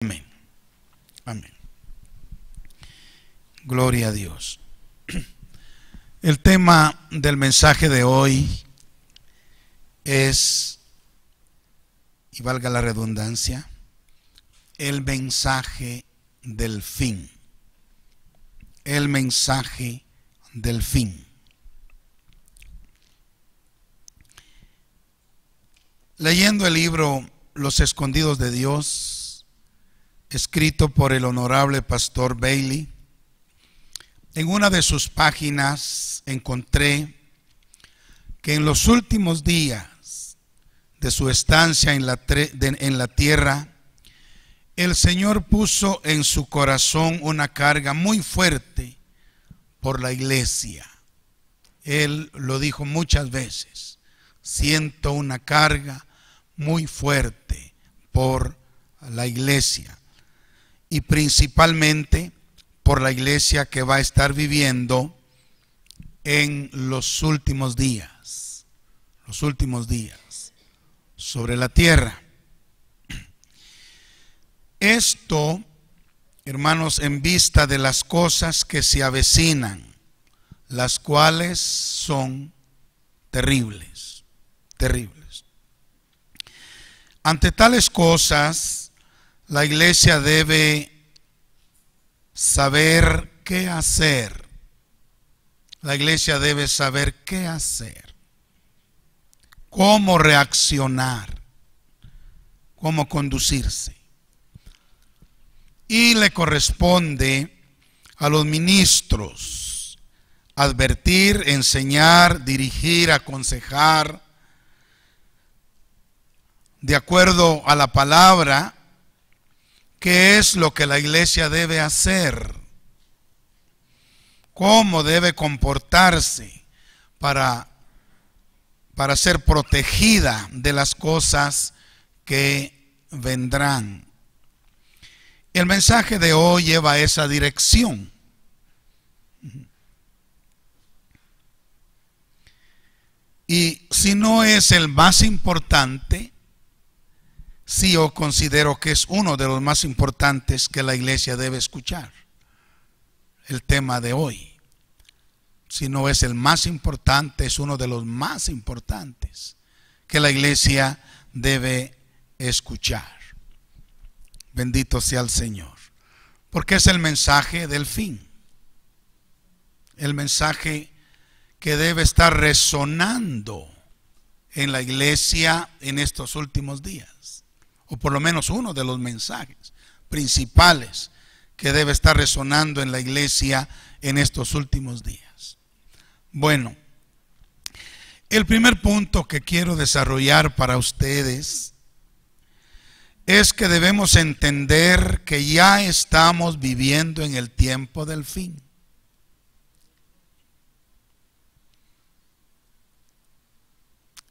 Amén. Amén. Gloria a Dios. El tema del mensaje de hoy es, y valga la redundancia, el mensaje del fin. El mensaje del fin. Leyendo el libro Los Escondidos de Dios, escrito por el honorable pastor Bailey, en una de sus páginas encontré que en los últimos días de su estancia en la tierra, el Señor puso en su corazón una carga muy fuerte por la iglesia. Él lo dijo muchas veces: siento una carga muy fuerte por la iglesia, y principalmente por la iglesia que va a estar viviendo en los últimos días sobre la tierra. Esto, hermanos, en vista de las cosas que se avecinan, las cuales son terribles, terribles. Ante tales cosas, la iglesia debe saber qué hacer. La iglesia debe saber qué hacer, cómo reaccionar, cómo conducirse. Y le corresponde a los ministros advertir, enseñar, dirigir, aconsejar, de acuerdo a la palabra, qué es lo que la iglesia debe hacer, cómo debe comportarse para ser protegida de las cosas que vendrán. El mensaje de hoy lleva esa dirección. Y si no es el más importante, sí, yo considero que es uno de los más importantes que la iglesia debe escuchar. El tema de hoy, si no es el más importante, es uno de los más importantes que la iglesia debe escuchar. Bendito sea el Señor, porque es el mensaje del fin, el mensaje que debe estar resonando en la iglesia en estos últimos días, o por lo menos uno de los mensajes principales que debe estar resonando en la iglesia en estos últimos días. Bueno, el primer punto que quiero desarrollar para ustedes es que debemos entender que ya estamos viviendo en el tiempo del fin.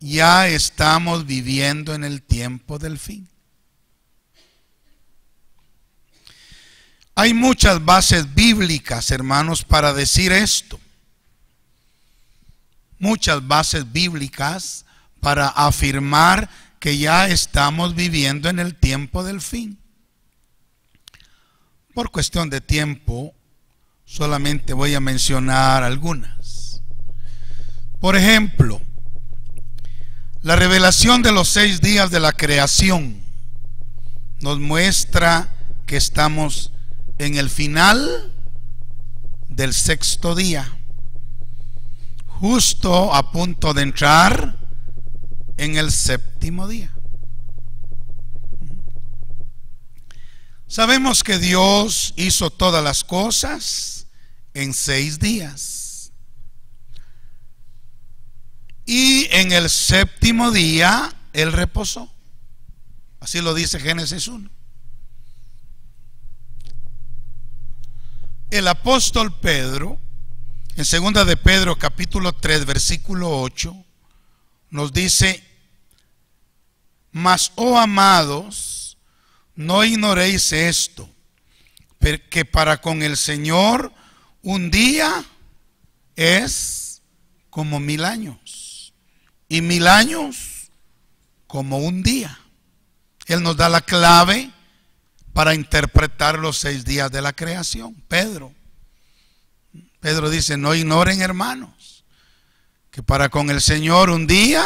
Ya estamos viviendo en el tiempo del fin. Hay muchas bases bíblicas, hermanos, para decir esto. Muchas bases bíblicas para afirmar que ya estamos viviendo en el tiempo del fin. Por cuestión de tiempo, solamente voy a mencionar algunas. Por ejemplo, la revelación de los 6 días de la creación nos muestra que estamos en el final del 6º día, justo a punto de entrar en el 7º día. Sabemos que Dios hizo todas las cosas en 6 días. Y en el 7º día Él reposó. Así lo dice Génesis 1. El apóstol Pedro, en 2 de Pedro capítulo 3 versículo 8, nos dice: mas, oh amados, no ignoréis esto, que para con el Señor un día es como 1000 años, y 1000 años como un día. Él nos da la clave para interpretar los 6 días de la creación. Pedro dice: no ignoren, hermanos, que para con el Señor un día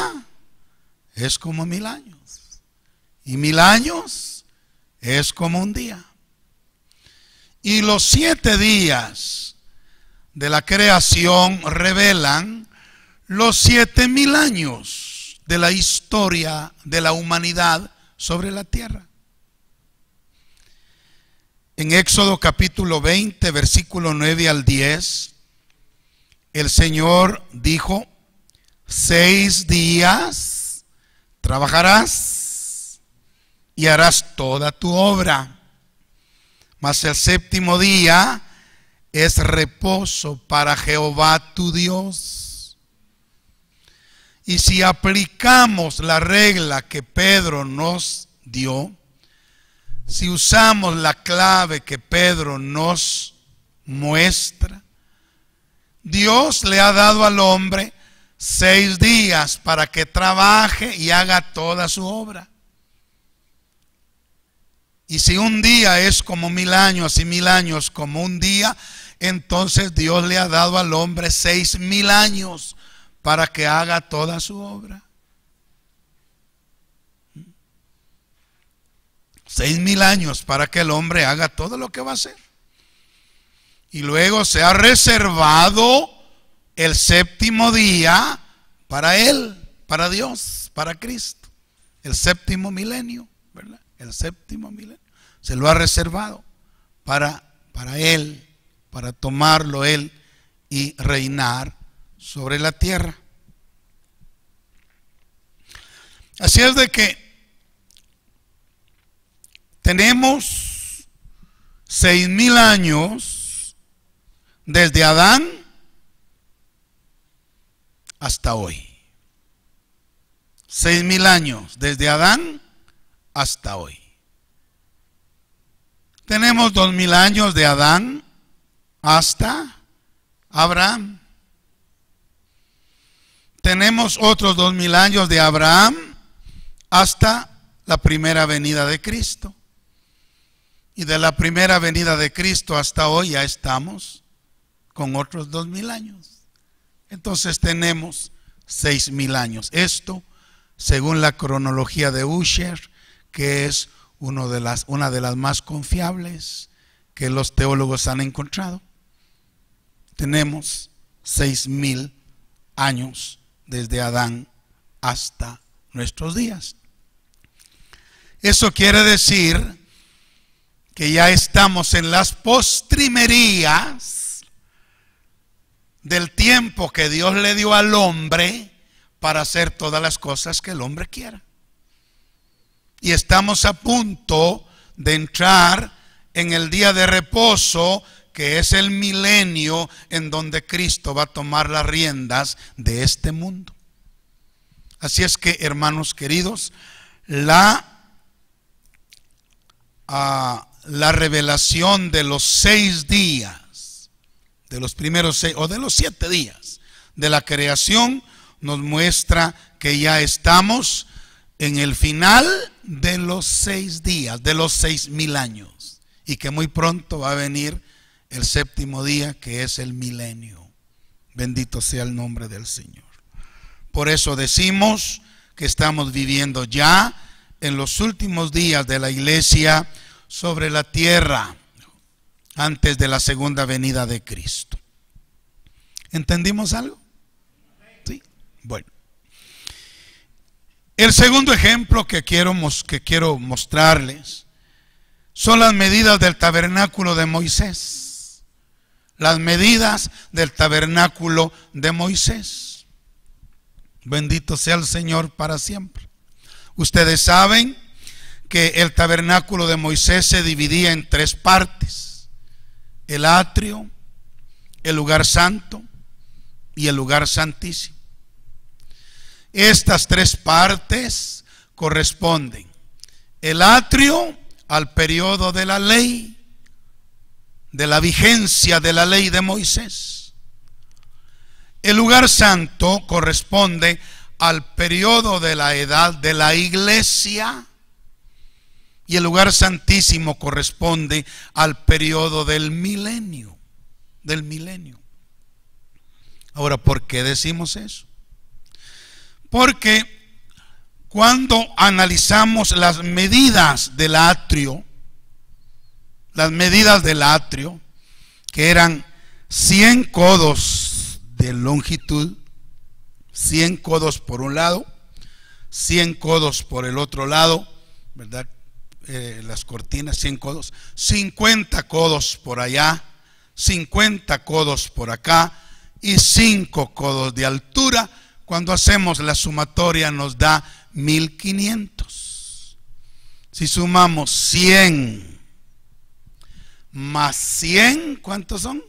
es como 1000 años, y 1000 años es como un día. Y los 7 días de la creación revelan los 7000 años de la historia de la humanidad sobre la tierra. En Éxodo capítulo 20, versículo 9 al 10, el Señor dijo: 6 días trabajarás y harás toda tu obra, mas el 7º día es reposo para Jehová tu Dios. Y si aplicamos la regla que Pedro nos dio, si usamos la clave que Pedro nos muestra, Dios le ha dado al hombre 6 días para que trabaje y haga toda su obra. Y si un día es como 1000 años y 1000 años como un día, entonces Dios le ha dado al hombre 6000 años para que haga toda su obra. 6000 años para que el hombre haga todo lo que va a hacer. Y luego se ha reservado el 7º día para él, para Dios, para Cristo. El 7º milenio, ¿verdad? El 7º milenio se lo ha reservado para él, para tomarlo él y reinar sobre la tierra. Así es de que tenemos 6000 años desde Adán hasta hoy. 6000 años desde Adán hasta hoy. Tenemos 2000 años de Adán hasta Abraham. Tenemos otros 2000 años de Abraham hasta la primera venida de Cristo. Y de la primera venida de Cristo hasta hoy ya estamos con otros 2000 años. Entonces tenemos 6000 años. Esto según la cronología de Ussher, que es una de las más confiables que los teólogos han encontrado. Tenemos 6000 años desde Adán hasta nuestros días. Eso quiere decir que ya estamos en las postrimerías del tiempo que Dios le dio al hombre para hacer todas las cosas que el hombre quiera. Y estamos a punto de entrar en el día de reposo, que es el milenio en donde Cristo va a tomar las riendas de este mundo. Así es que, hermanos queridos, la revelación de los 6 días, de los primeros 6 o de los 7 días de la creación, nos muestra que ya estamos en el final de los 6 días, de los 6000 años, y que muy pronto va a venir el 7º día, que es el milenio. Bendito sea el nombre del Señor. Por eso decimos que estamos viviendo ya en los últimos días de la iglesia sobre la tierra, antes de la segunda venida de Cristo. ¿Entendimos algo? Sí. Bueno. El segundo ejemplo que quiero mostrarles son las medidas del tabernáculo de Moisés. Las medidas del tabernáculo de Moisés. Bendito sea el Señor para siempre. Ustedes saben que el tabernáculo de Moisés se dividía en 3 partes: el atrio, el lugar santo y el lugar santísimo. Estas 3 partes corresponden: el atrio al periodo de la ley, de la vigencia de la ley de Moisés. El lugar santo corresponde al periodo de la edad de la iglesia, y el lugar santísimo corresponde al periodo del milenio. Ahora, ¿por qué decimos eso? Porque cuando analizamos las medidas del atrio, que eran 100 codos de longitud, 100 codos por un lado, 100 codos por el otro lado, ¿verdad? Las cortinas, 100 codos, 50 codos por allá, 50 codos por acá y 5 codos de altura. Cuando hacemos la sumatoria nos da 1500. Si sumamos 100 más 100, ¿cuántos son?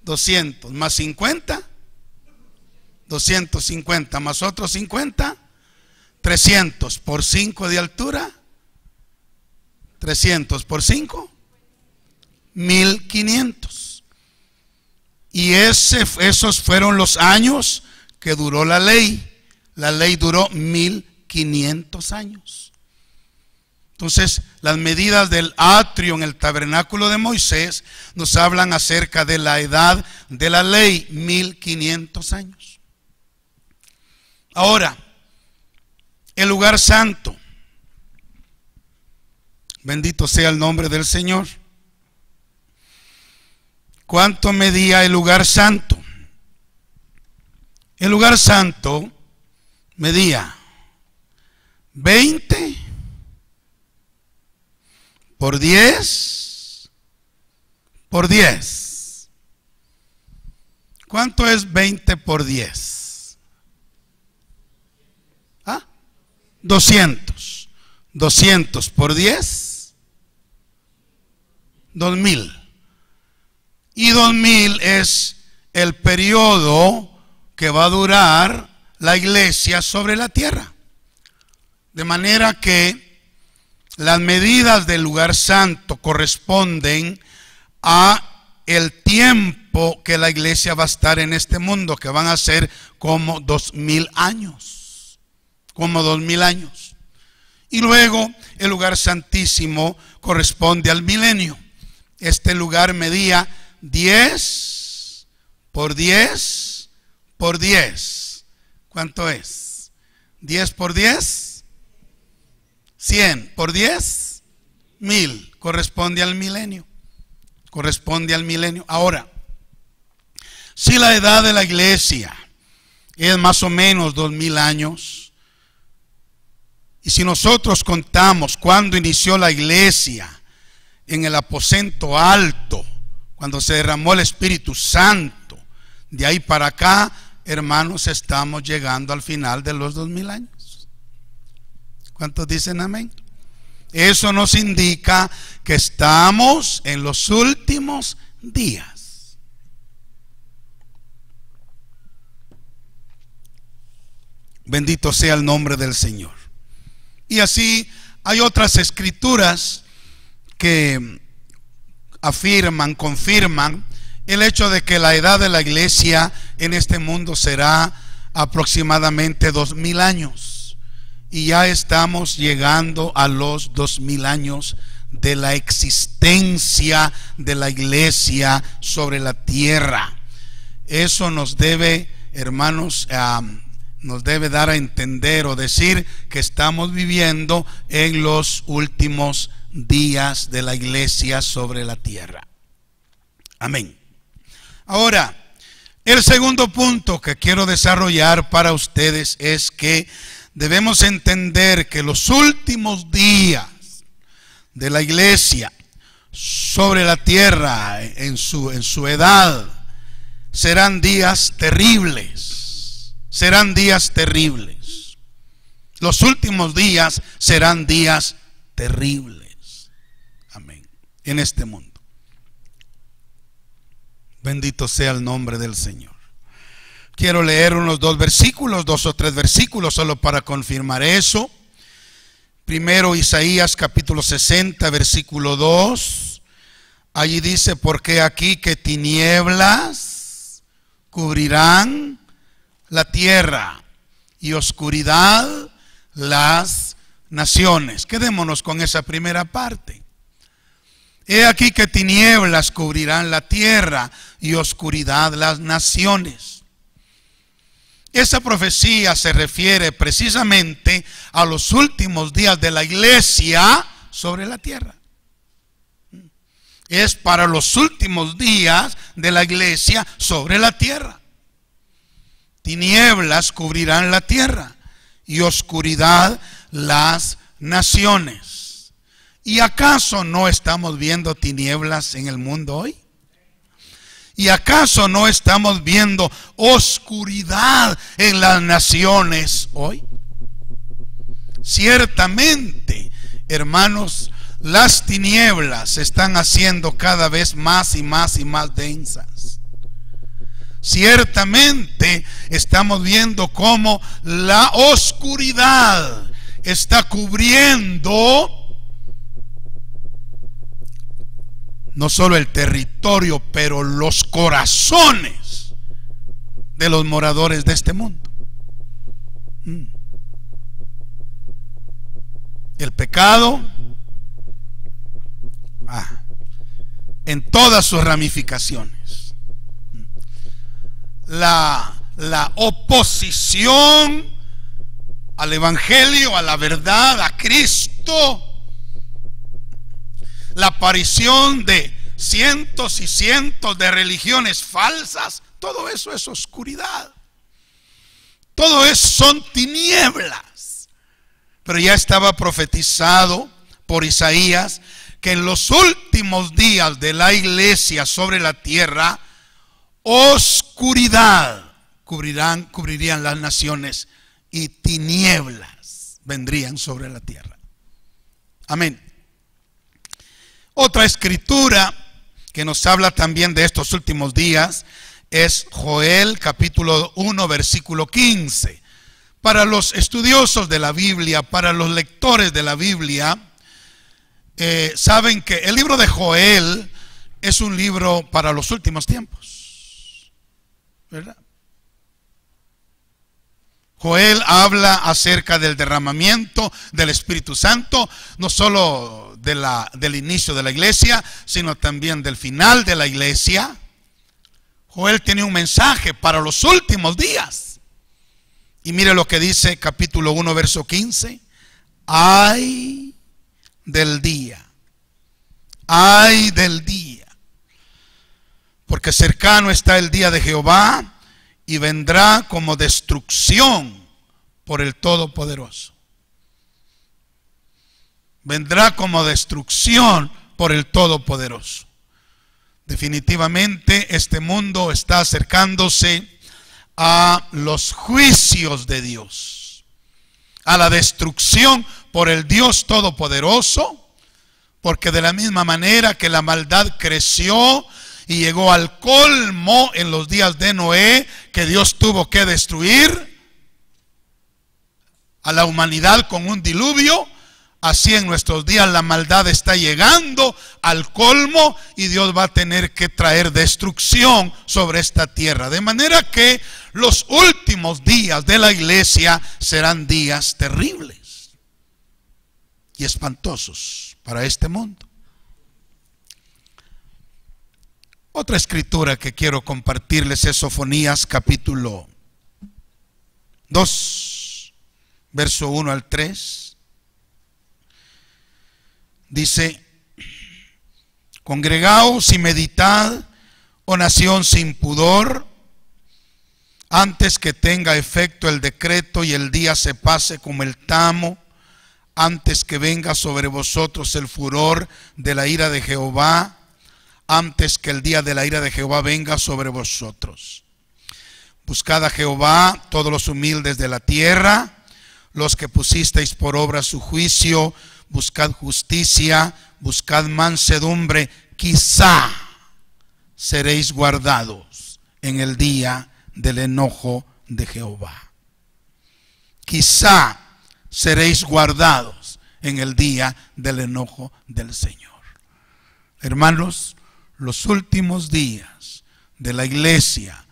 200 más 50, 250 más otros 50, 300 por 5 de altura, 300 por 5, 1500. Y esos fueron los años que duró la ley. La ley duró 1500 años. Entonces, las medidas del atrio en el tabernáculo de Moisés nos hablan acerca de la edad de la ley, 1500 años. Ahora, el lugar santo. Bendito sea el nombre del Señor. ¿Cuánto medía el lugar santo? El lugar santo medía 20 por 10 por 10. ¿Cuánto es 20 por 10? 200. 200 por 10, 2000. Y 2000 es el periodo que va a durar la iglesia sobre la tierra. De manera que las medidas del lugar santo corresponden a el tiempo que la iglesia va a estar en este mundo, que van a ser como 2000 años. Como 2000 años. Y luego el lugar santísimo corresponde al milenio. Este lugar medía 10 por 10 por 10. ¿Cuánto es? 10 por 10, 100 por 10, 1000. Corresponde al milenio. Corresponde al milenio. Ahora, si la edad de la iglesia es más o menos 2000 años, y si nosotros contamos cuando inició la iglesia en el aposento alto, cuando se derramó el Espíritu Santo, de ahí para acá, hermanos, estamos llegando al final de los 2000 años. ¿Cuántos dicen amén? Eso nos indica que estamos en los últimos días. Bendito sea el nombre del Señor. Y así hay otras escrituras que afirman, confirman el hecho de que la edad de la iglesia en este mundo será aproximadamente 2000 años. Y ya estamos llegando a los 2000 años de la existencia de la iglesia sobre la tierra. Eso nos debe, hermanos, nos debe dar a entender o decir que estamos viviendo en los últimos días de la iglesia sobre la tierra. Amén. Ahora, el segundo punto que quiero desarrollar para ustedes es que debemos entender que los últimos días de la iglesia sobre la tierra en su edad serán días terribles. Serán días terribles. Los últimos días serán días terribles. Amén. En este mundo. Bendito sea el nombre del Señor. Quiero leer unos 2 o 3 versículos solo para confirmar eso. Primero, Isaías capítulo 60, versículo 2. Allí dice: porque aquí que tinieblas cubrirán la tierra y oscuridad las naciones. Quedémonos con esa primera parte. He aquí que tinieblas cubrirán la tierra y oscuridad las naciones. Esa profecía se refiere precisamente a los últimos días de la iglesia sobre la tierra. Es para los últimos días de la iglesia sobre la tierra. Tinieblas cubrirán la tierra y oscuridad las naciones. ¿Y acaso no estamos viendo tinieblas en el mundo hoy? ¿Y acaso no estamos viendo oscuridad en las naciones hoy? Ciertamente, hermanos, las tinieblas se están haciendo cada vez más y más y más densas. Ciertamente estamos viendo cómo la oscuridad está cubriendo no solo el territorio, pero los corazones de los moradores de este mundo. El pecado, en todas sus ramificaciones. La oposición al evangelio, a la verdad, a Cristo. La aparición de cientos y cientos de religiones falsas. Todo eso es oscuridad. Todo eso son tinieblas. Pero ya estaba profetizado por Isaías que en los últimos días de la iglesia sobre la tierra, oscuridad cubrirían las naciones y tinieblas vendrían sobre la tierra. Amén. Otra escritura que nos habla también de estos últimos días es Joel capítulo 1 versículo 15. Para los estudiosos de la Biblia, para los lectores de la Biblia, saben que el libro de Joel es un libro para los últimos tiempos, ¿verdad? Joel habla acerca del derramamiento del Espíritu Santo, no solo del inicio de la iglesia, sino también del final de la iglesia. Joel tiene un mensaje para los últimos días. Y mire lo que dice capítulo 1 verso 15. Ay del día, porque cercano está el día de Jehová y vendrá como destrucción por el Todopoderoso. Vendrá como destrucción por el Todopoderoso. Definitivamente este mundo está acercándose a los juicios de Dios, a la destrucción por el Dios Todopoderoso, porque de la misma manera que la maldad creció y llegó al colmo en los días de Noé, que Dios tuvo que destruir a la humanidad con un diluvio, así en nuestros días la maldad está llegando al colmo y Dios va a tener que traer destrucción sobre esta tierra. De manera que los últimos días de la iglesia serán días terribles y espantosos para este mundo. Otra escritura que quiero compartirles es Sofonías capítulo 2, verso 1 al 3. Dice: congregaos y meditad, oh nación sin pudor, antes que tenga efecto el decreto y el día se pase como el tamo, antes que venga sobre vosotros el furor de la ira de Jehová, antes que el día de la ira de Jehová venga sobre vosotros. Buscad a Jehová todos los humildes de la tierra, los que pusisteis por obra su juicio. Buscad justicia, buscad mansedumbre, quizá seréis guardados en el día del enojo de Jehová. Quizá seréis guardados en el día del enojo del Señor. Hermanos, los últimos días de la iglesia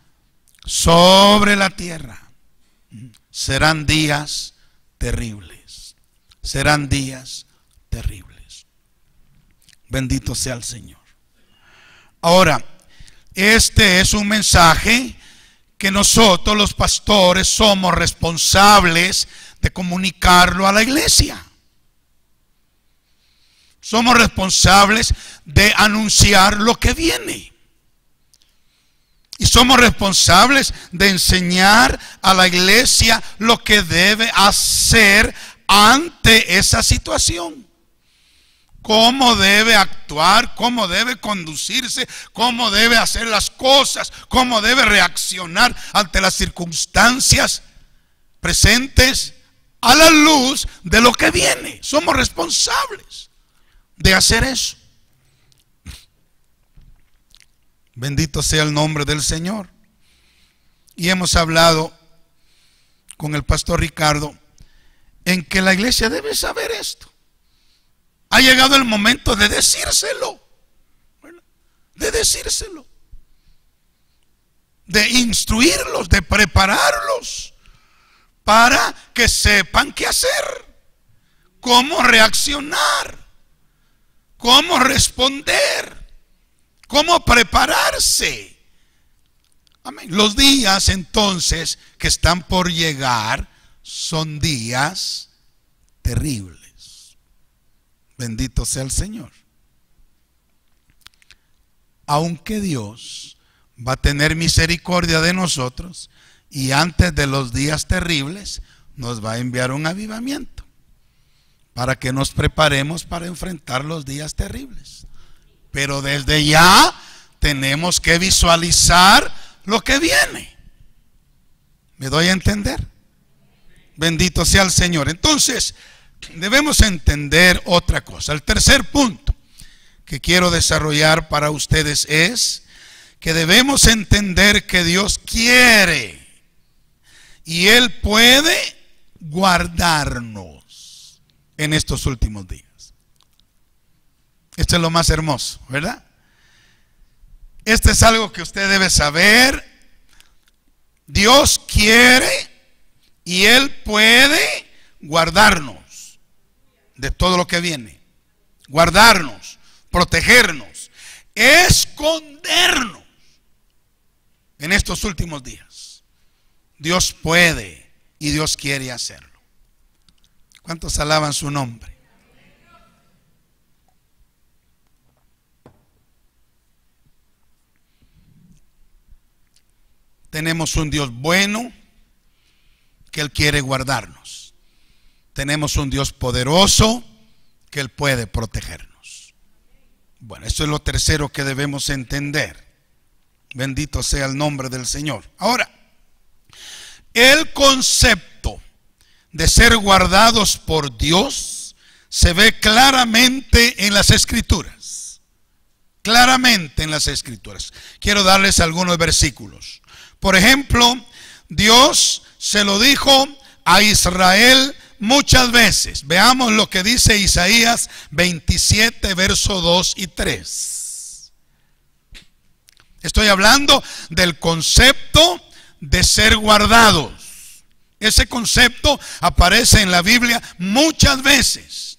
sobre la tierra serán días terribles. serán días terribles. Bendito sea el Señor. Ahora, este es un mensaje que nosotros los pastores somos responsables de comunicarlo a la iglesia. Somos responsables de anunciar lo que viene. Y somos responsables de enseñar a la iglesia lo que debe hacer ante esa situación. Cómo debe actuar, cómo debe conducirse, cómo debe hacer las cosas, cómo debe reaccionar ante las circunstancias presentes a la luz de lo que viene. Somos responsables de hacer eso. Bendito sea el nombre del Señor. Y hemos hablado con el pastor Ricardo en que la iglesia debe saber esto. Ha llegado el momento de decírselo, de instruirlos, de prepararlos para que sepan qué hacer, cómo reaccionar, cómo responder, cómo prepararse. Amén. Los días entonces que están por llegar son días terribles. Bendito sea el Señor. Aunque Dios va a tener misericordia de nosotros y antes de los días terribles nos va a enviar un avivamiento para que nos preparemos para enfrentar los días terribles. Pero desde ya tenemos que visualizar lo que viene. ¿Me doy a entender? Bendito sea el Señor. Entonces, debemos entender otra cosa. El tercer punto que quiero desarrollar para ustedes es que debemos entender que Dios quiere y Él puede guardarnos en estos últimos días. Esto es lo más hermoso, ¿verdad? Esto es algo que usted debe saber. Dios quiere y Él puede guardarnos de todo lo que viene. Guardarnos, protegernos, escondernos en estos últimos días. Dios puede y Dios quiere hacerlo. ¿Cuántos alaban su nombre? Tenemos un Dios bueno que Él quiere guardarnos. Tenemos un Dios poderoso que Él puede protegernos. Bueno, eso es lo tercero que debemos entender. Bendito sea el nombre del Señor. Ahora, el concepto de ser guardados por Dios se ve claramente en las Escrituras. Claramente en las Escrituras. Quiero darles algunos versículos. Por ejemplo, Dios se lo dijo a Israel muchas veces. Veamos lo que dice Isaías 27, verso 2 y 3. Estoy hablando del concepto de ser guardados. Ese concepto aparece en la Biblia muchas veces.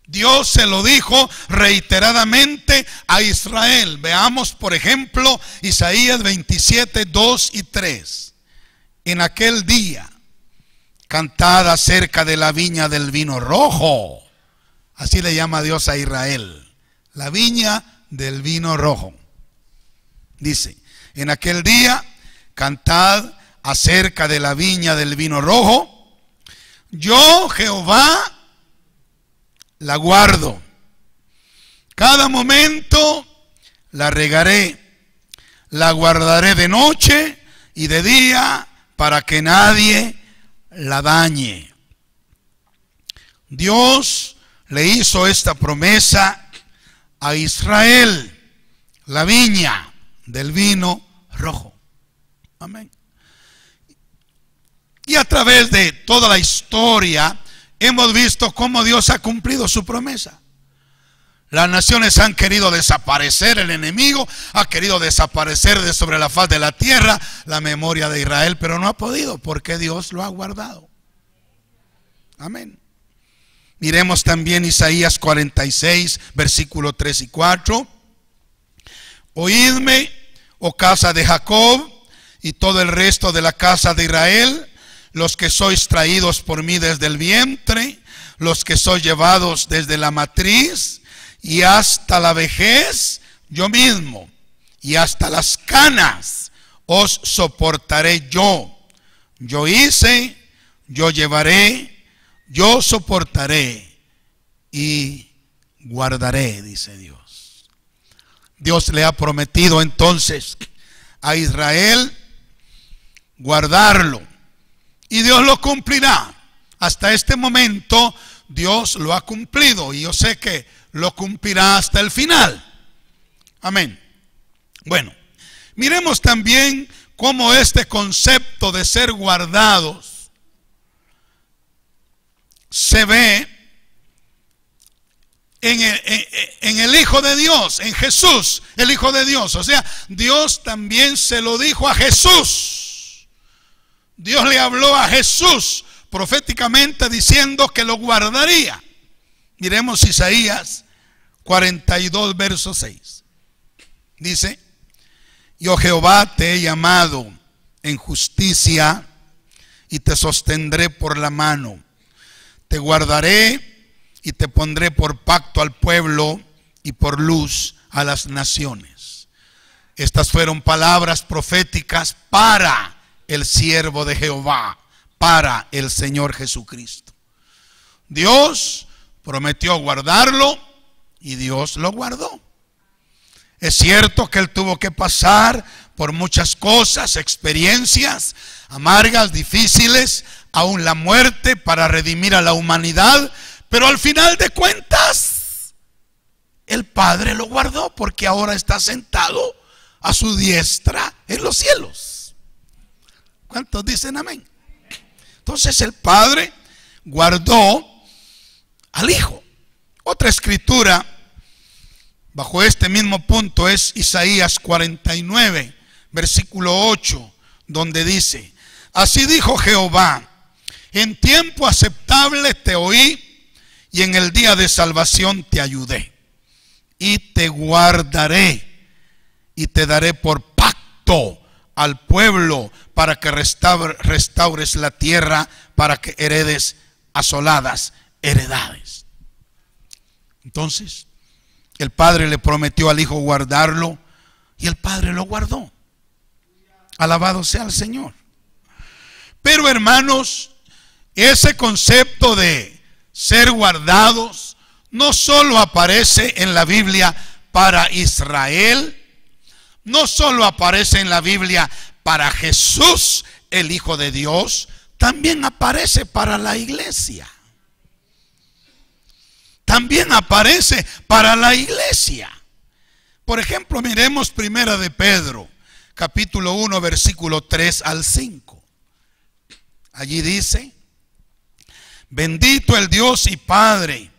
Dios se lo dijo reiteradamente a Israel. Veamos, por ejemplo, Isaías 27, 2 y 3. En aquel día, cantad acerca de la viña del vino rojo. Así le llama Dios a Israel. La viña del vino rojo. Dice, en aquel día, cantad acerca de la viña del vino rojo. Yo, Jehová, la guardo. Cada momento la regaré. La guardaré de noche y de día para que nadie la dañe. Dios le hizo esta promesa a Israel. La viña del vino rojo. Amén. Y a través de toda la historia hemos visto cómo Dios ha cumplido su promesa. Las naciones han querido desaparecer, el enemigo ha querido desaparecer de sobre la faz de la tierra la memoria de Israel, pero no ha podido porque Dios lo ha guardado. Amén. Miremos también Isaías 46, versículo 3 y 4. Oídme, oh casa de Jacob, y todo el resto de la casa de Israel, los que sois traídos por mí desde el vientre, los que sois llevados desde la matriz, y hasta la vejez, yo mismo, y hasta las canas os soportaré yo. Yo hice, yo llevaré, yo soportaré y guardaré, dice Dios. Dios le ha prometido entonces a Israel guardarlo, y Dios lo cumplirá. Hasta este momento Dios lo ha cumplido, y yo sé que lo cumplirá hasta el final. Amén. Bueno, miremos también cómo este concepto de ser guardados se ve en el Hijo de Dios, en Jesús, el Hijo de Dios. O sea, Dios también se lo dijo a Jesús. Dios le habló a Jesús proféticamente diciendo que lo guardaría. Miremos Isaías 42, verso 6. Dice: yo Jehová te he llamado en justicia y te sostendré por la mano. Te guardaré y te pondré por pacto al pueblo y por luz a las naciones. Estas fueron palabras proféticas para el siervo de Jehová, para el Señor Jesucristo. Dios prometió guardarlo y Dios lo guardó. Es cierto que él tuvo que pasar por muchas cosas, experiencias amargas, difíciles, aún la muerte para redimir a la humanidad, pero al final de cuentas el Padre lo guardó, porque ahora está sentado a su diestra en los cielos. ¿Cuántos dicen amén? Entonces el Padre guardó al Hijo. Otra escritura bajo este mismo punto es Isaías 49, versículo 8, donde dice: así dijo Jehová, en tiempo aceptable te oí, y en el día de salvación te ayudé, y te guardaré, y te daré por pacto al pueblo, para que restaures la tierra, para que heredes asoladas heredades. Entonces el Padre le prometió al Hijo guardarlo, y el Padre lo guardó. Alabado sea el Señor. Pero hermanos, ese concepto de ser guardados no solo aparece en la Biblia para Israel, no solo aparece en la Biblia para Jesús, el Hijo de Dios, también aparece para la iglesia. También aparece para la iglesia. Por ejemplo, miremos primera de Pedro, capítulo 1, versículo 3 al 5. Allí dice: bendito el Dios y Padre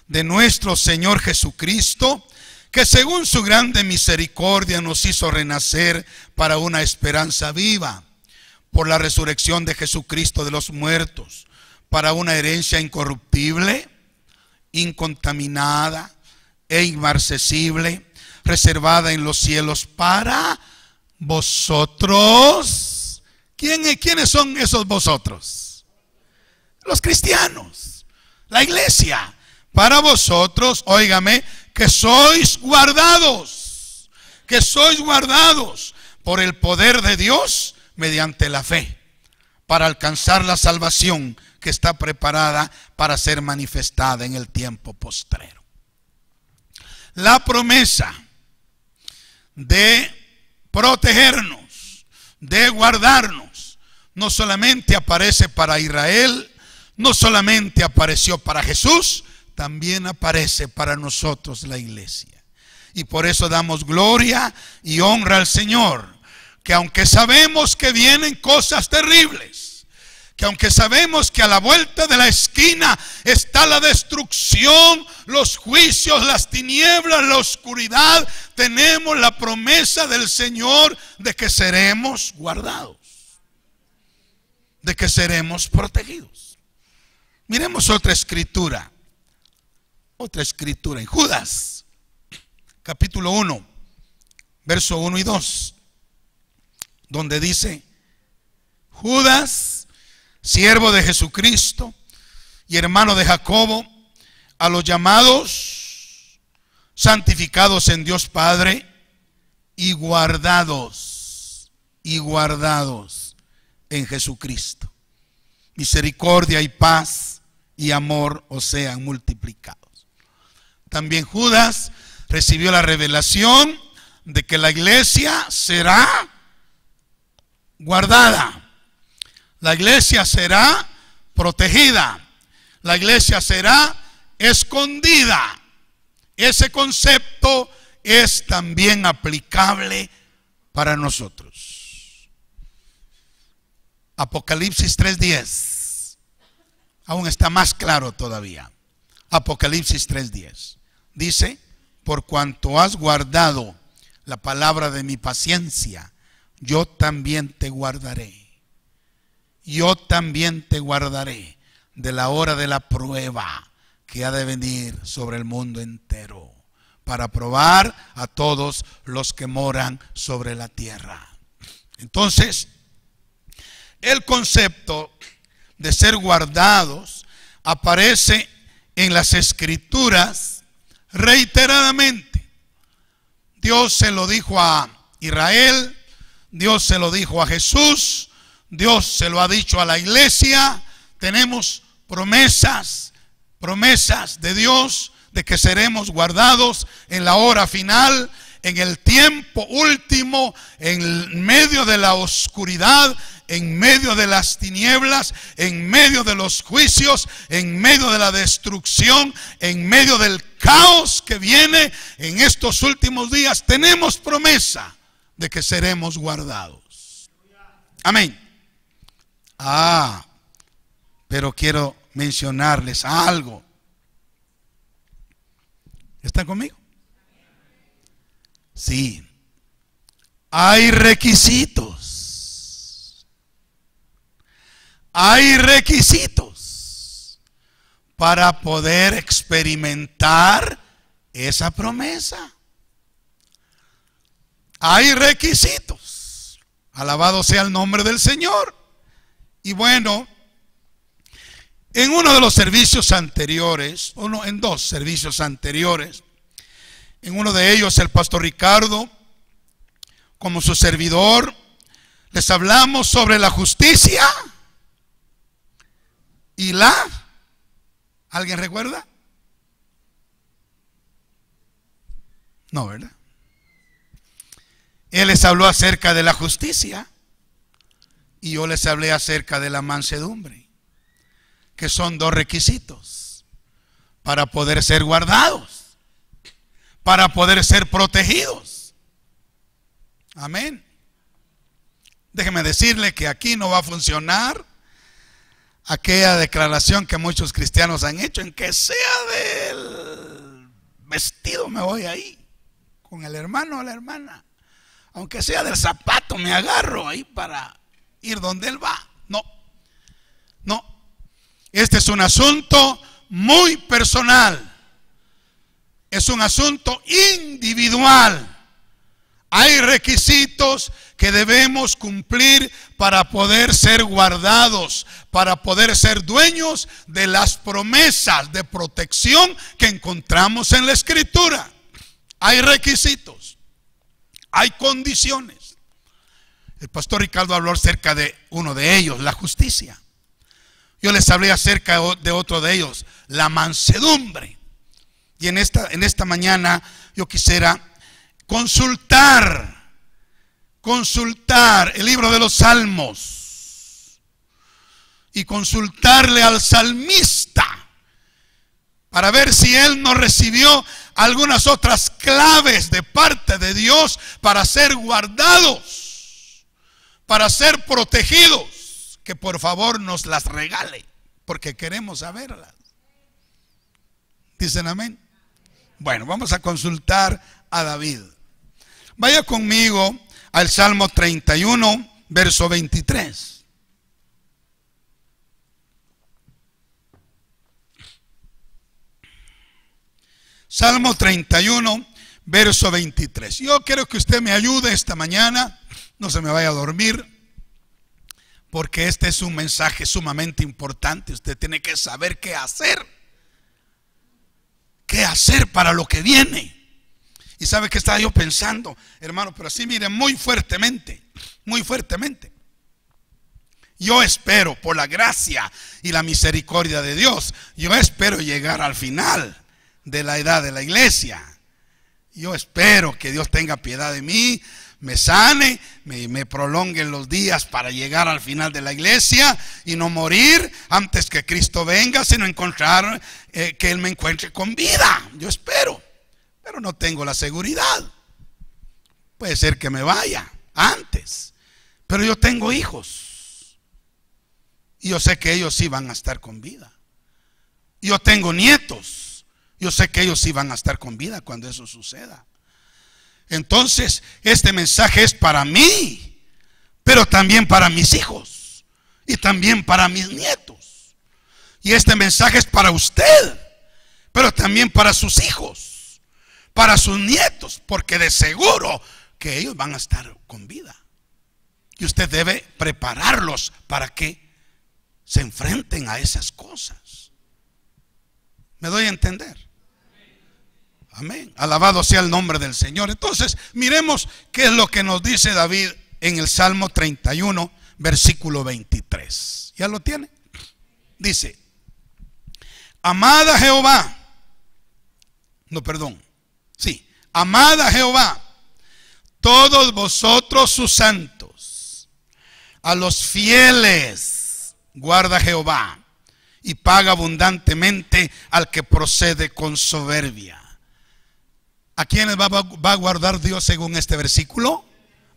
de nuestro Señor Jesucristo, que según su grande misericordia nos hizo renacer para una esperanza viva, por la resurrección de Jesucristo de los muertos, para una herencia incorruptible, incontaminada e inmarcesible, reservada en los cielos para vosotros. ¿Quiénes son esos vosotros? Los cristianos, la iglesia. Para vosotros, óigame, que sois guardados por el poder de Dios mediante la fe, para alcanzar la salvación que está preparada para ser manifestada en el tiempo postrero. La promesa de protegernos, de guardarnos, no solamente aparece para Israel, no solamente apareció para Jesús, también aparece para nosotros, la iglesia. Y por eso damos gloria y honra al Señor, que aunque sabemos que vienen cosas terribles, que aunque sabemos que a la vuelta de la esquina está la destrucción, los juicios, las tinieblas, la oscuridad, tenemos la promesa del Señor de que seremos guardados, de que seremos protegidos. Miremos otra escritura otra escritura en Judas, capítulo 1, verso 1 y 2, donde dice: Judas, siervo de Jesucristo y hermano de Jacobo, a los llamados, santificados en Dios Padre y guardados en Jesucristo. Misericordia y paz y amor os sean multiplicados. También Judas recibió la revelación de que la iglesia será guardada, la iglesia será protegida, la iglesia será escondida. Ese concepto es también aplicable para nosotros. Apocalipsis 3:10 aún está más claro todavía. Apocalipsis 3:10 dice: por cuanto has guardado la palabra de mi paciencia, yo también te guardaré. Yo también te guardaré de la hora de la prueba que ha de venir sobre el mundo entero, para probar a todos los que moran sobre la tierra. Entonces, el concepto de ser guardados aparece en las Escrituras reiteradamente. Dios se lo dijo a Israel, Dios se lo dijo a Jesús, Dios se lo ha dicho a la iglesia. Tenemos promesas de Dios de que seremos guardados en la hora final, en el tiempo último, en medio de la oscuridad, en medio de las tinieblas, en medio de los juicios, en medio de la destrucción, en medio del caos que viene en estos últimos días. Tenemos promesa de que seremos guardados. Amén. Pero quiero mencionarles algo. ¿Están conmigo? Sí. Hay requisitos. Hay requisitos para poder experimentar esa promesa. Hay requisitos. Alabado sea el nombre del Señor. Y bueno, en uno de los servicios anteriores, en dos servicios anteriores, en uno de ellos el pastor Ricardo, como su servidor, les hablamos sobre la justicia y ¿alguien recuerda? No, ¿verdad? Él les habló acerca de la justicia y yo les hablé acerca de la mansedumbre, que son dos requisitos para poder ser guardados, para poder ser protegidos. Amén. Déjeme decirle que aquí no va a funcionar aquella declaración que muchos cristianos han hecho, en que sea del vestido me voy ahí, con el hermano o la hermana, aunque sea del zapato me agarro ahí para ir donde él va. No. Este es un asunto muy personal. Es un asunto individual. Hay requisitos que debemos cumplir para poder ser guardados, para poder ser dueños de las promesas de protección que encontramos en la Escritura. Hay requisitos, hay condiciones. El pastor Ricardo habló acerca de uno de ellos, la justicia. Yo les hablé acerca de otro de ellos, la mansedumbre. Y en esta mañana yo quisiera consultar el libro de los Salmos y consultarle al salmista para ver si él no recibió algunas otras claves de parte de Dios para ser guardados, para ser protegidos, que por favor nos las regale, porque queremos saberlas. ¿Dicen amén? Bueno, vamos a consultar a David. Vaya conmigo al Salmo 31, verso 23. Salmo 31, verso 23. Yo quiero que usted me ayude esta mañana, no se me vaya a dormir, porque este es un mensaje sumamente importante. Usted tiene que saber qué hacer para lo que viene. Y sabe que estaba yo pensando, hermano, pero así mire, muy fuertemente. Yo espero, por la gracia y la misericordia de Dios, yo espero llegar al final de la edad de la iglesia. Yo espero que Dios tenga piedad de mí, me sane, me prolongue los días para llegar al final de la iglesia y no morir antes que Cristo venga, sino encontrar que Él me encuentre con vida. Yo espero, pero no tengo la seguridad. Puede ser que me vaya antes, pero yo tengo hijos y yo sé que ellos sí van a estar con vida. Yo tengo nietos, yo sé que ellos sí van a estar con vida cuando eso suceda. Entonces, este mensaje es para mí, pero también para mis hijos y también para mis nietos. Y este mensaje es para usted, pero también para sus hijos, para sus nietos, porque de seguro que ellos van a estar con vida. Y usted debe prepararlos para que se enfrenten a esas cosas. ¿Me doy a entender? Amén. Alabado sea el nombre del Señor. Entonces, miremos qué es lo que nos dice David en el Salmo 31, versículo 23. ¿Ya lo tiene? Dice: amad a Jehová. Amad a Jehová, todos vosotros sus santos. A los fieles guarda Jehová, y paga abundantemente al que procede con soberbia. ¿A quiénes va a guardar Dios según este versículo?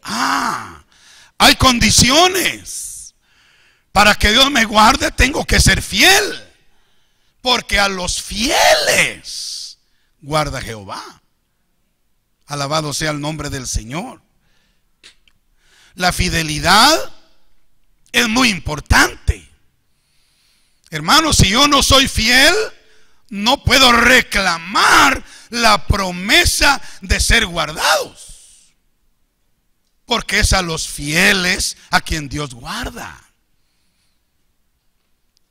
Hay condiciones. Para que Dios me guarde tengo que ser fiel, porque a los fieles guarda Jehová. Alabado sea el nombre del Señor. La fidelidad es muy importante. Hermanos, si yo no soy fiel, no puedo reclamar la promesa de ser guardados, porque es a los fieles a quien Dios guarda.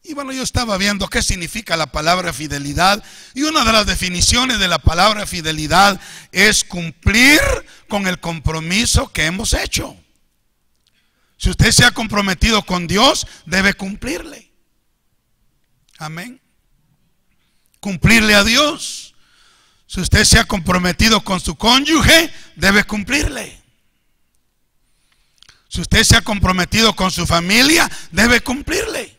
Y bueno, yo estaba viendo qué significa la palabra fidelidad, y una de las definiciones de la palabra fidelidad es cumplir con el compromiso que hemos hecho. Si usted se ha comprometido con Dios, debe cumplirle. Amén. Cumplirle a Dios. Si usted se ha comprometido con su cónyuge, debe cumplirle. Si usted se ha comprometido con su familia, debe cumplirle.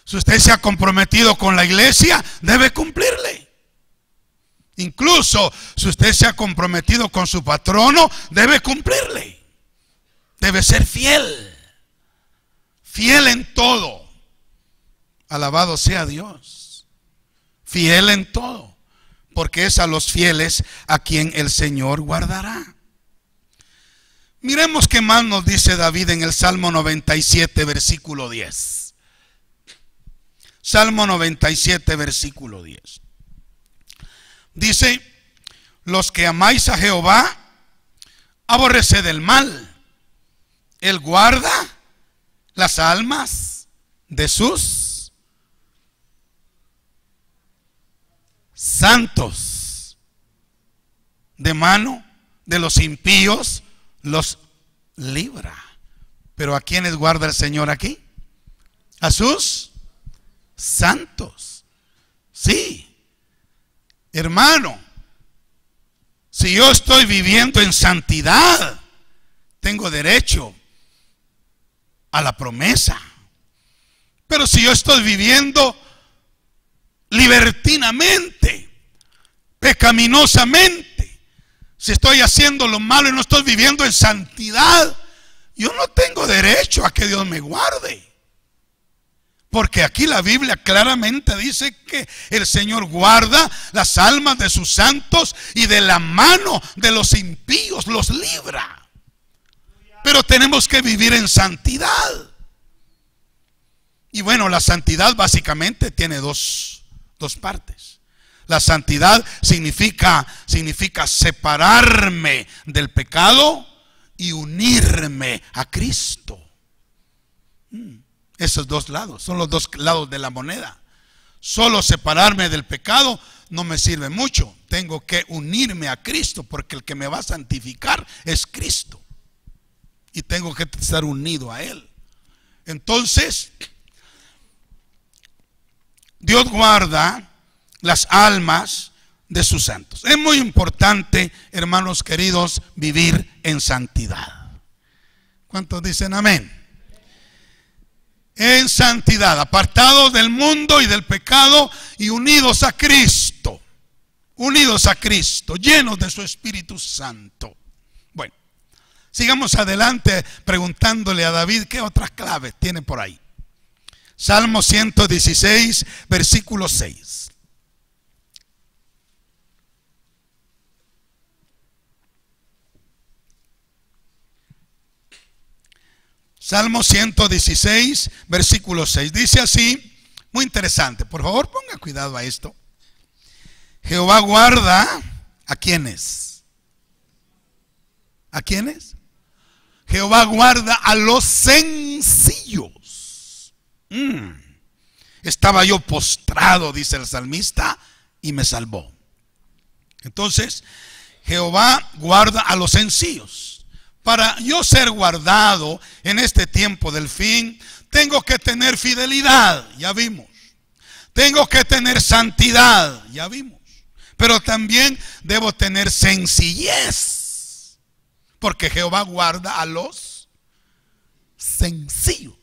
Si usted se ha comprometido con la iglesia, debe cumplirle. Incluso si usted se ha comprometido con su patrono, debe cumplirle. Debe ser fiel. Fiel en todo. Alabado sea Dios. Fiel en todo, porque es a los fieles a quien el Señor guardará. Miremos qué más nos dice David en el Salmo 97, versículo 10. Salmo 97, versículo 10. Dice: los que amáis a Jehová, aborreced el mal. Él guarda las almas de sus santos. De mano de los impíos los libra. Pero ¿a quiénes guarda el Señor aquí? A sus santos. Sí, hermano, si yo estoy viviendo en santidad, tengo derecho a la promesa. Pero si yo estoy viviendo libertinamente, pecaminosamente, si estoy haciendo lo malo y no estoy viviendo en santidad, yo no tengo derecho a que Dios me guarde. Porque aquí la Biblia claramente dice que el Señor guarda las almas de sus santos y de la mano de los impíos los libra. Pero tenemos que vivir en santidad. Y bueno, la santidad básicamente tiene dos partes. La santidad significa separarme del pecado y unirme a Cristo. Esos dos lados son los dos lados de la moneda. Solo separarme del pecado no me sirve mucho. Tengo que unirme a Cristo, porque el que me va a santificar es Cristo. Y tengo que estar unido a Él. Entonces, Dios guarda las almas de sus santos. Es muy importante, hermanos queridos, vivir en santidad. ¿Cuántos dicen amén? En santidad, apartados del mundo y del pecado y unidos a Cristo. Unidos a Cristo, llenos de su Espíritu Santo. Bueno, sigamos adelante preguntándole a David qué otras claves tiene por ahí. Salmo 116, versículo 6. Salmo 116, versículo 6. Dice así, muy interesante. Por favor, ponga cuidado a esto. Jehová guarda ¿a quiénes? ¿A quiénes? Jehová guarda a los sencillos. Estaba yo postrado, dice el salmista, y me salvó. Entonces, Jehová guarda a los sencillos. Para yo ser guardado en este tiempo del fin, tengo que tener fidelidad, ya vimos. Tengo que tener santidad, ya vimos. Pero también debo tener sencillez, porque Jehová guarda a los sencillos.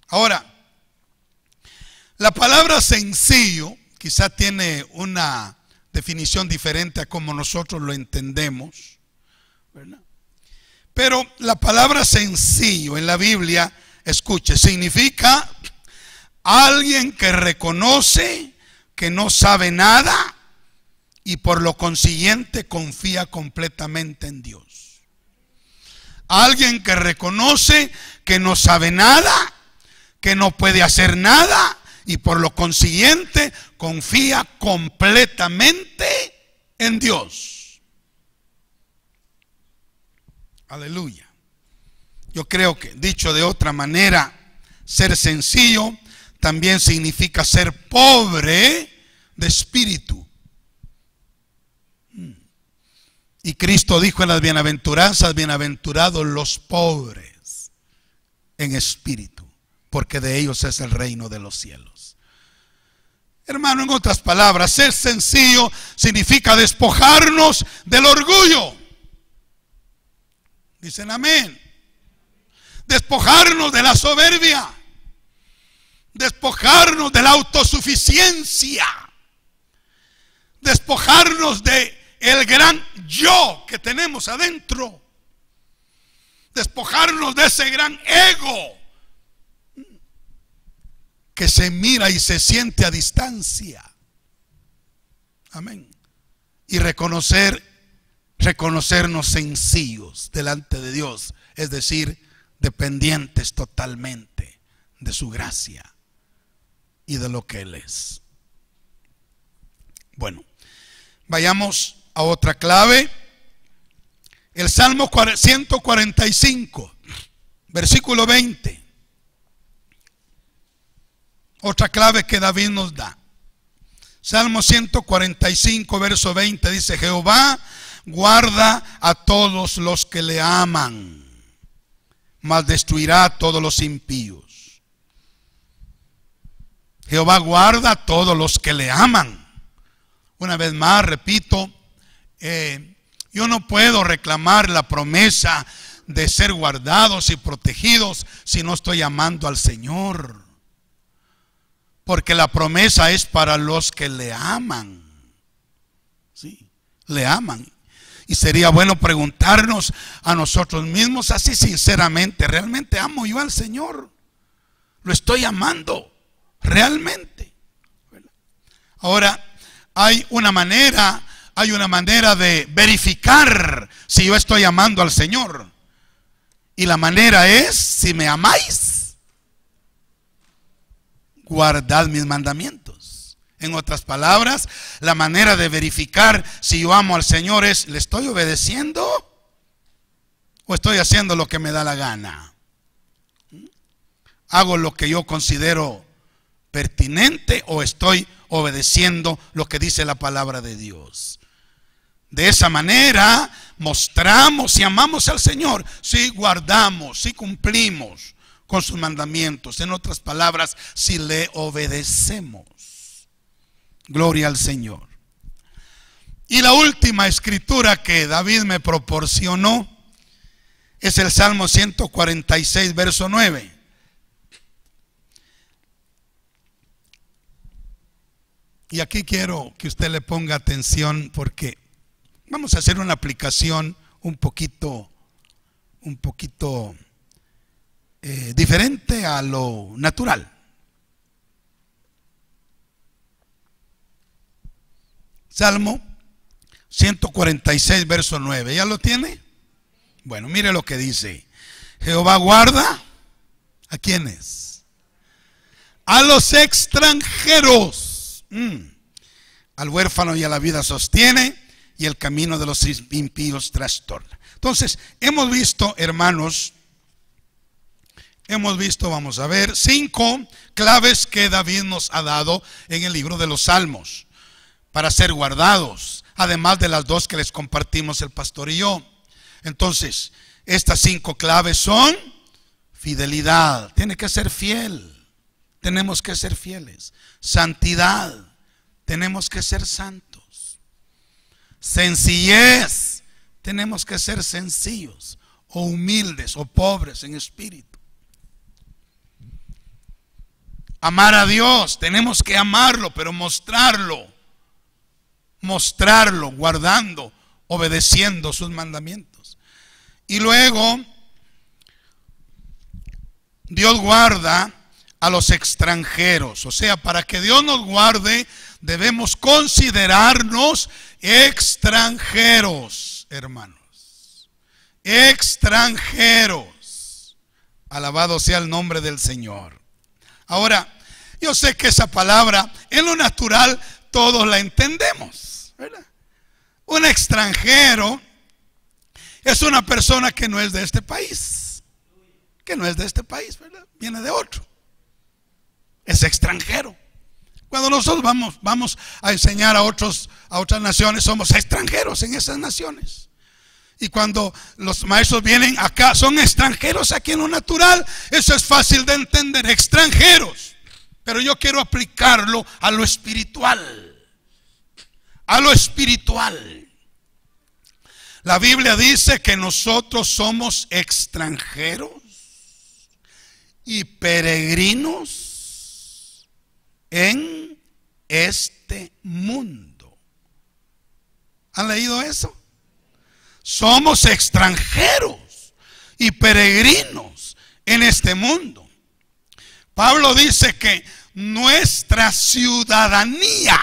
Ahora, la palabra sencillo quizá tiene una definición diferente a como nosotros lo entendemos, ¿verdad? Pero la palabra sencillo en la Biblia, escuche, significa alguien que reconoce que no sabe nada y por lo consiguiente confía completamente en Dios. Alguien que reconoce que no sabe nada, que no puede hacer nada y por lo consiguiente confía completamente en Dios. Aleluya. Yo creo que, dicho de otra manera, ser sencillo también significa ser pobre de espíritu. Y Cristo dijo en las bienaventuranzas, bienaventurados los pobres en espíritu, porque de ellos es el reino de los cielos. Hermano, en otras palabras, ser sencillo significa despojarnos del orgullo. Dicen amén. Despojarnos de la soberbia. Despojarnos de la autosuficiencia. Despojarnos de el gran yo que tenemos adentro. Despojarnos de ese gran ego que se mira y se siente a distancia. Amén. Y reconocernos sencillos delante de Dios, es decir, dependientes totalmente de su gracia y de lo que Él es. Bueno, vayamos a otra clave. El Salmo 145, versículo 20. Otra clave que David nos da. Salmo 145, verso 20 dice: Jehová guarda a todos los que le aman, mas destruirá a todos los impíos. Jehová guarda a todos los que le aman. Una vez más, repito, yo no puedo reclamar la promesa de ser guardados y protegidos si no estoy amando al Señor. Porque la promesa es para los que le aman. Sí, le aman. Y sería bueno preguntarnos a nosotros mismos así sinceramente: ¿realmente amo yo al Señor? ¿Lo estoy amando realmente? Ahora, hay una manera de verificar si yo estoy amando al Señor. Y la manera es: si me amáis, guardad mis mandamientos. En otras palabras, la manera de verificar si yo amo al Señor es: ¿le estoy obedeciendo o estoy haciendo lo que me da la gana? ¿Hago lo que yo considero pertinente o estoy obedeciendo lo que dice la palabra de Dios? De esa manera mostramos si amamos al Señor, si guardamos, si cumplimos con sus mandamientos. En otras palabras, si le obedecemos. Gloria al Señor. Y la última escritura que David me proporcionó es el Salmo 146, verso 9. Y aquí quiero que usted le ponga atención, porque vamos a hacer una aplicación un poquito diferente a lo natural. Salmo 146, verso 9. ¿Ya lo tiene? Bueno, mire lo que dice. Jehová guarda, ¿a quiénes? A los extranjeros. Al huérfano y a la vida sostiene, y el camino de los impíos trastorna. Entonces, hemos visto, hermanos, vamos a ver, 5 claves que David nos ha dado en el libro de los Salmos para ser guardados, además de las 2 que les compartimos el pastor y yo. Entonces, estas 5 claves son: fidelidad, tiene que ser fiel, tenemos que ser fieles; santidad, tenemos que ser santos; sencillez, tenemos que ser sencillos o humildes o pobres en espíritu; amar a Dios, tenemos que amarlo, pero mostrarlo, guardando, obedeciendo sus mandamientos. Y luego, Dios guarda a los extranjeros. O sea, para que Dios nos guarde, debemos considerarnos extranjeros, hermanos. Extranjeros. Alabado sea el nombre del Señor. Ahora, yo sé que esa palabra en lo natural todos la entendemos, ¿verdad? Un extranjero es una persona que no es de este país, ¿verdad? Viene de otro, es extranjero. Cuando nosotros vamos a enseñar a otras naciones, somos extranjeros en esas naciones. Y cuando los maestros vienen acá, son extranjeros aquí en lo natural. Eso es fácil de entender, extranjeros. Pero yo quiero aplicarlo a lo espiritual. A lo espiritual. La Biblia dice que nosotros somos extranjeros y peregrinos en este mundo. ¿Han leído eso? Somos extranjeros y peregrinos en este mundo. Pablo dice que nuestra ciudadanía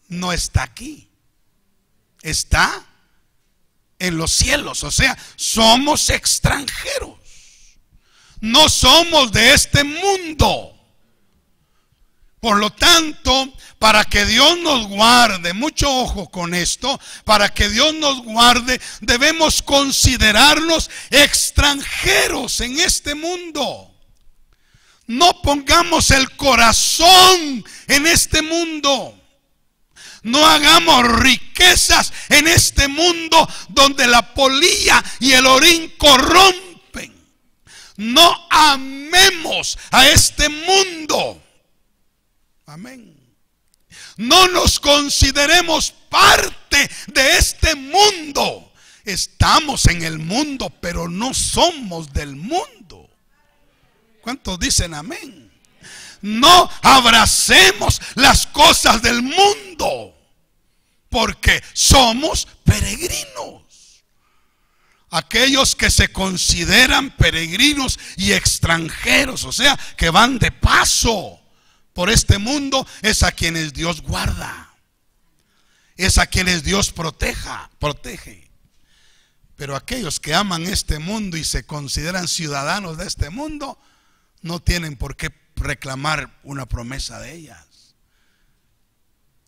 no está aquí, está en los cielos. O sea, somos extranjeros, no somos de este mundo. Por lo tanto, para que Dios nos guarde, mucho ojo con esto, para que Dios nos guarde, debemos considerarnos extranjeros en este mundo. No pongamos el corazón en este mundo. No hagamos riquezas en este mundo donde la polilla y el orín corrompen. No amemos a este mundo. Amén. No nos consideremos parte de este mundo. Estamos en el mundo, pero no somos del mundo. ¿Cuántos dicen amén? No abracemos las cosas del mundo, porque somos peregrinos. Aquellos que se consideran peregrinos y extranjeros, o sea, que van de paso por este mundo, es a quienes Dios guarda, es a quienes Dios protege. Pero aquellos que aman este mundo y se consideran ciudadanos de este mundo, no tienen por qué reclamar una promesa de ellas.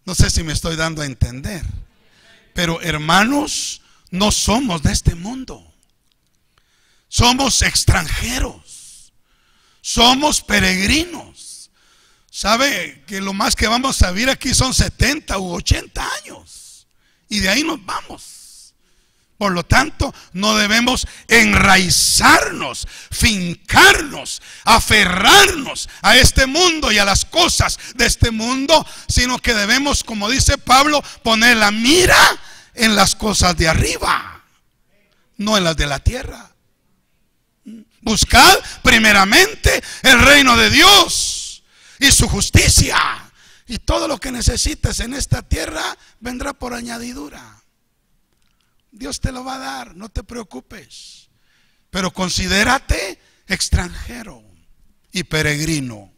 No sé si me estoy dando a entender. Pero hermanos, no somos de este mundo. Somos extranjeros. Somos peregrinos. ¿Sabe que lo más que vamos a vivir aquí son 70 u 80 años? Y de ahí nos vamos. Por lo tanto, no debemos enraizarnos, fincarnos, aferrarnos a este mundo y a las cosas de este mundo, sino que debemos, como dice Pablo, poner la mira en las cosas de arriba, no en las de la tierra. Buscad primeramente el reino de Dios y su justicia, y todo lo que necesites en esta tierra vendrá por añadidura. Dios te lo va a dar, no te preocupes. Pero considérate extranjero y peregrino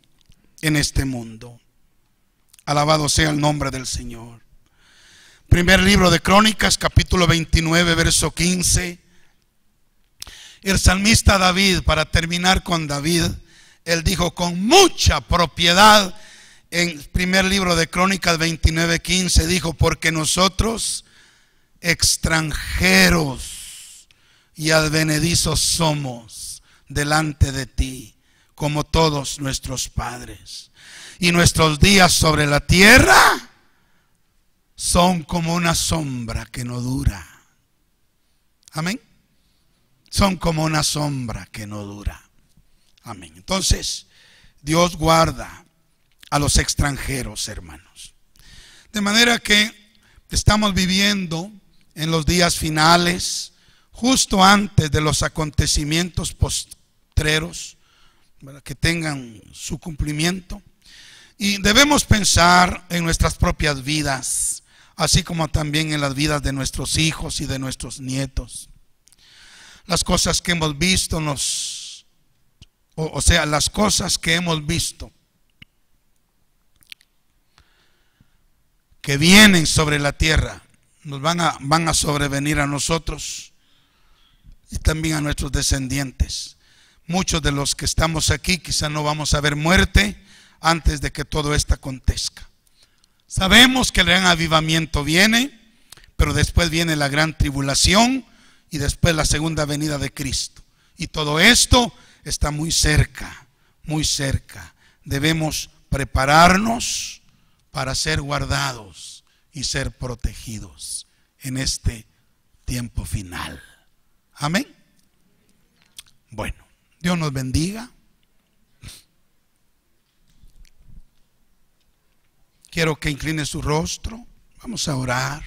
en este mundo. Alabado sea el nombre del Señor. Primer libro de Crónicas, capítulo 29, verso 15. El salmista David, para terminar con David, él dijo con mucha propiedad en primer libro de Crónicas 29, 15, dijo: porque nosotros extranjeros y advenedizos somos delante de ti, como todos nuestros padres, y nuestros días sobre la tierra son como una sombra que no dura. Amén. Son como una sombra que no dura. Amén. Entonces, Dios guarda a los extranjeros, hermanos. De manera que estamos viviendo en los días finales, justo antes de los acontecimientos postreros, para que tengan su cumplimiento. Y debemos pensar en nuestras propias vidas, así como también en las vidas de nuestros hijos y de nuestros nietos. Las cosas que hemos visto las cosas que hemos visto que vienen sobre la tierra, nos van a sobrevenir a nosotros y también a nuestros descendientes. Muchos de los que estamos aquí quizá no vamos a ver muerte antes de que todo esto acontezca. Sabemos que el gran avivamiento viene, pero después viene la gran tribulación y después la segunda venida de Cristo. Y todo esto está muy cerca, muy cerca. Debemos prepararnos para ser guardados y ser protegidos en este tiempo final. Amén. Bueno, Dios nos bendiga. Quiero que incline su rostro. Vamos a orar.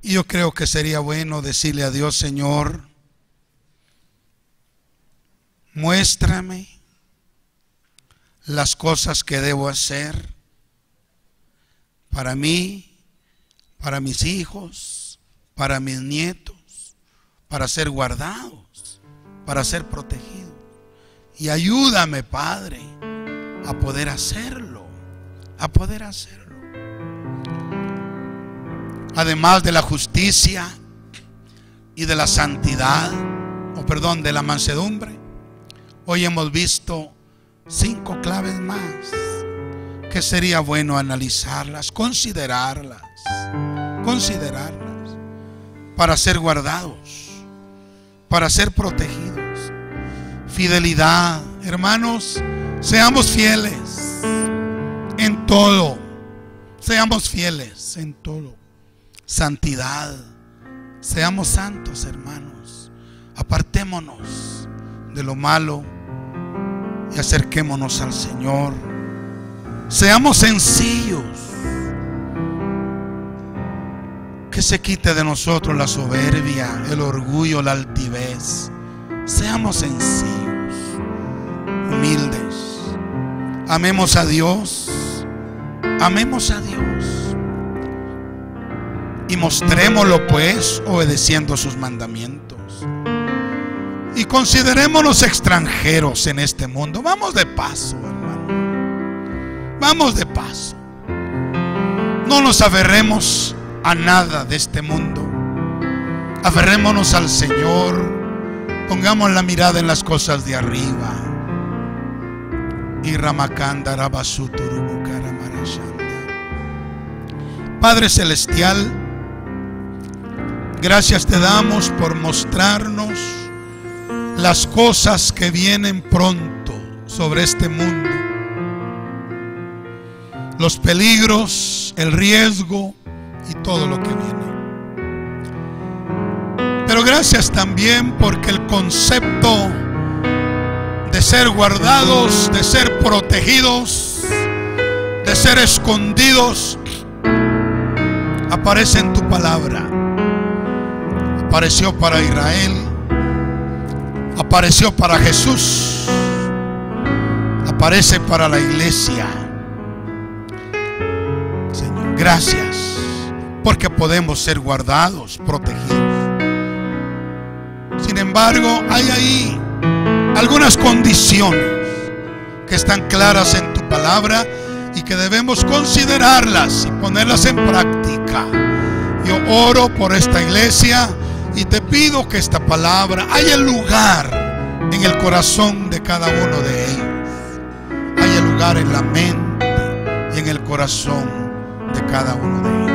Y yo creo que sería bueno decirle a Dios: Señor, muéstrame las cosas que debo hacer para mí, para mis hijos, para mis nietos, para ser guardados, para ser protegidos. Y ayúdame, Padre, a poder hacerlo, a poder hacerlo. Además de la justicia y de la santidad, de la mansedumbre, hoy hemos visto 5 claves más que sería bueno analizarlas, considerarlas para ser guardados, para ser protegidos. Fidelidad, hermanos, seamos fieles en todo, seamos fieles en todo. Santidad, seamos santos, hermanos. Apartémonos de lo malo y acerquémonos al Señor. Seamos sencillos, que se quite de nosotros la soberbia, el orgullo, la altivez. Seamos sencillos, humildes. Amemos a Dios, amemos a Dios. Y mostrémoslo pues obedeciendo sus mandamientos. Y considerémonos extranjeros en este mundo. Vamos de paso, hermano. Vamos de paso. No nos aferremos a nada de este mundo. Aferrémonos al Señor. Pongamos la mirada en las cosas de arriba. y Ramakanda Rabasuturubukara Marashanda. Padre Celestial, gracias te damos por mostrarnos las cosas que vienen pronto sobre este mundo, los peligros, el riesgo y todo lo que viene. Pero gracias también porque el concepto de ser guardados, de ser protegidos, de ser escondidos, aparece en tu palabra. Apareció para Israel, apareció para Jesús, aparece para la iglesia. Señor, gracias porque podemos ser guardados, protegidos. Sin embargo, hay ahí algunas condiciones que están claras en tu palabra y que debemos considerarlas y ponerlas en práctica. Yo oro por esta iglesia y te pido que esta palabra haya lugar en el corazón de cada uno de ellos, haya lugar en la mente y en el corazón de cada uno de ellos.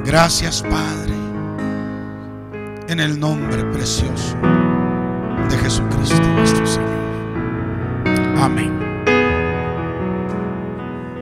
Gracias, Padre, en el nombre precioso de Jesucristo nuestro Señor. Amén.